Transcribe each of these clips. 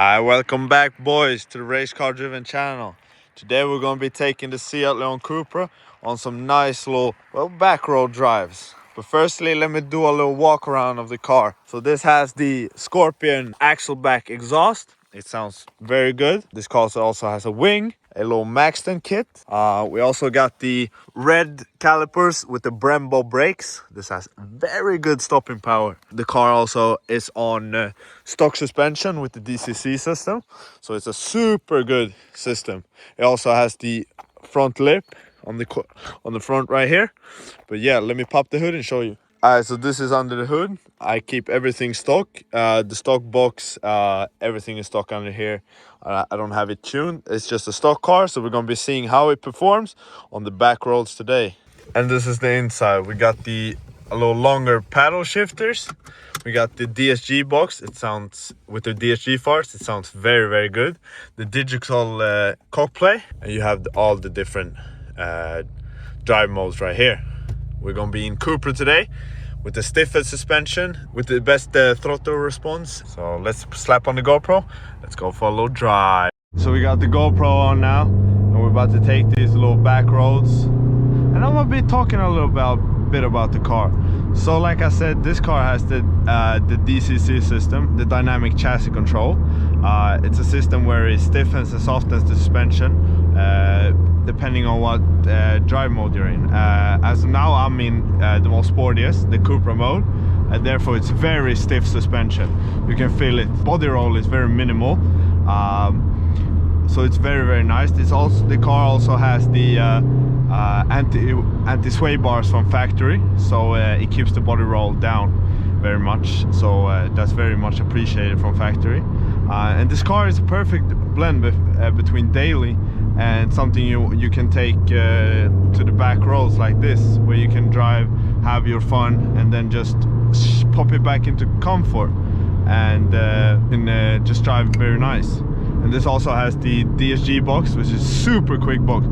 Hi, welcome back boys to the RaceCarDriven channel. Today we're going to be taking the Seat Leon Cupra on some nice little, back road drives. But firstly, let me do a little walk around of the car. So this has the Scorpion axle back exhaust. It sounds very good. This car also has a wing, a little Maxton kit. We also got the red calipers with the Brembo brakes. This has very good stopping power. The car also is on stock suspension with the DCC system, so it's a super good system. It also has the front lip on the front right here. But yeah, let me pop the hood and show you. Alright, so this is under the hood. I keep everything stock. The stock box, everything is stock under here. I don't have it tuned. It's just a stock car, so we're going to be seeing how it performs on the back roads today. And this is the inside. We got a little longer paddle shifters. We got the DSG box. It sounds, with the DSG farts, it sounds very, very good. The digital cock play. And you have all the different drive modes right here. We're going to be in Cupra today with the stiffest suspension, with the best throttle response. So let's slap on the GoPro. Let's go for a little drive. So we got the GoPro on now, and we're about to take these little back roads. And I'm going to be talking a little bit about the car. So like I said, this car has the DCC system, the dynamic chassis control. It's a system where it stiffens and softens the suspension depending on what drive mode you're in. As of now, I'm in the most sportiest, the Cupra mode, and therefore it's very stiff suspension. You can feel it. Body roll is very minimal, so it's very, very nice. The car also has the anti-sway bars from factory, so it keeps the body roll down very much. So that's very much appreciated from factory. And this car is a perfect blend between daily and something you can take to the back roads like this, where you can drive, have your fun, and then just pop it back into comfort and just drive very nice. And this also has the DSG box, which is super quick box.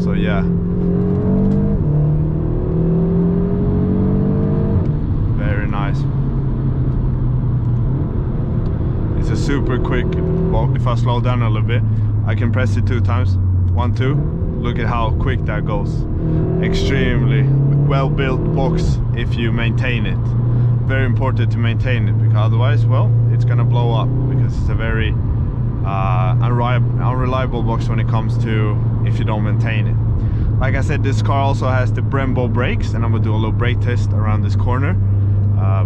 So yeah, very nice. It's a super quick box. If I slow down a little bit, I can press it 2 times. 1, 2. Look at how quick that goes. Extremely well built box if you maintain it. Very important to maintain it, because otherwise, well, it's gonna blow up, because it's a very unreliable box when it comes to if you don't maintain it. Like I said, this car also has the Brembo brakes, and I'm gonna do a little brake test around this corner.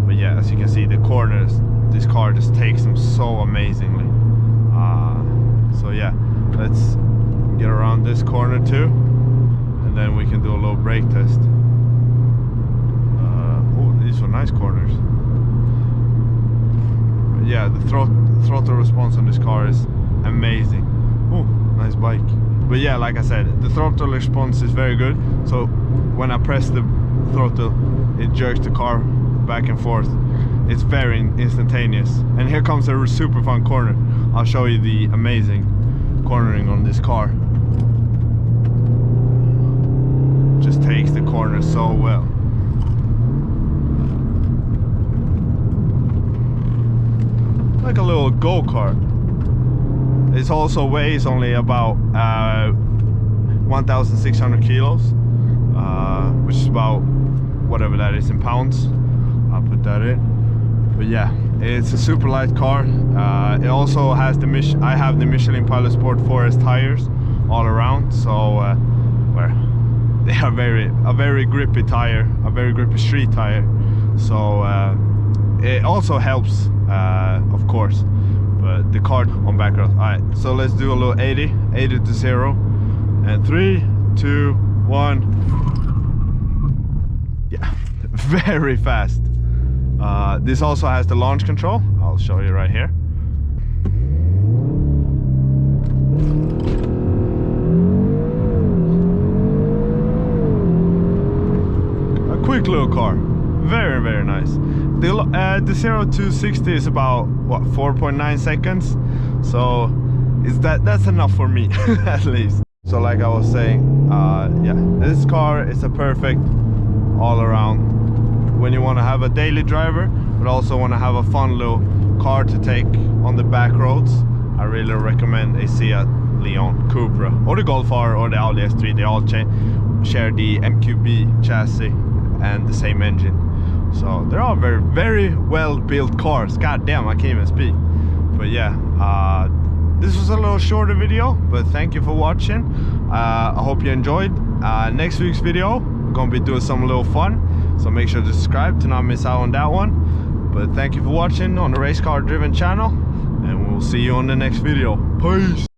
But yeah, as you can see, the corners, this car just takes them so amazingly. So yeah, let's get around this corner too, and then we can do a little brake test. Oh, these are nice corners. But yeah, the throttle response on this car is amazing. Oh, nice bike. But yeah, like I said, the throttle response is very good. So when I press the throttle, it jerks the car back and forth. It's very instantaneous. And here comes a super fun corner. I'll show you the amazing cornering on this car. Just takes the corner so well. Like a little go-kart. It also weighs only about 1,600 kilos, which is about whatever that is in pounds. I'll put that in. But yeah, it's a super light car. It also has I have the Michelin Pilot Sport Forest tires all around, so where they are a very grippy tire, a very grippy street tire. So it also helps, of course. But the car on back road. Alright, so let's do a little 80 to 0, and 3, 2, 1. Yeah, very fast. This also has the launch control. I'll show you right here. A quick little car, very, very nice. The 0 to 60 is about what, 4.9 seconds. So that's enough for me at least. So like I was saying, yeah, this car is a perfect all around when you want to have a daily driver, but also want to have a fun little car to take on the back roads, I really recommend a Seat Leon Cupra or the Golf R or the Audi S3. They all share the MQB chassis and the same engine, so they're all very, very well built cars. God damn, I can't even speak. But yeah, this was a little shorter video, but thank you for watching. I hope you enjoyed. Next week's video, we're gonna be doing some little fun, so make sure to subscribe to not miss out on that one. But thank you for watching on the RaceCarDriven channel, and we'll see you on the next video. Peace.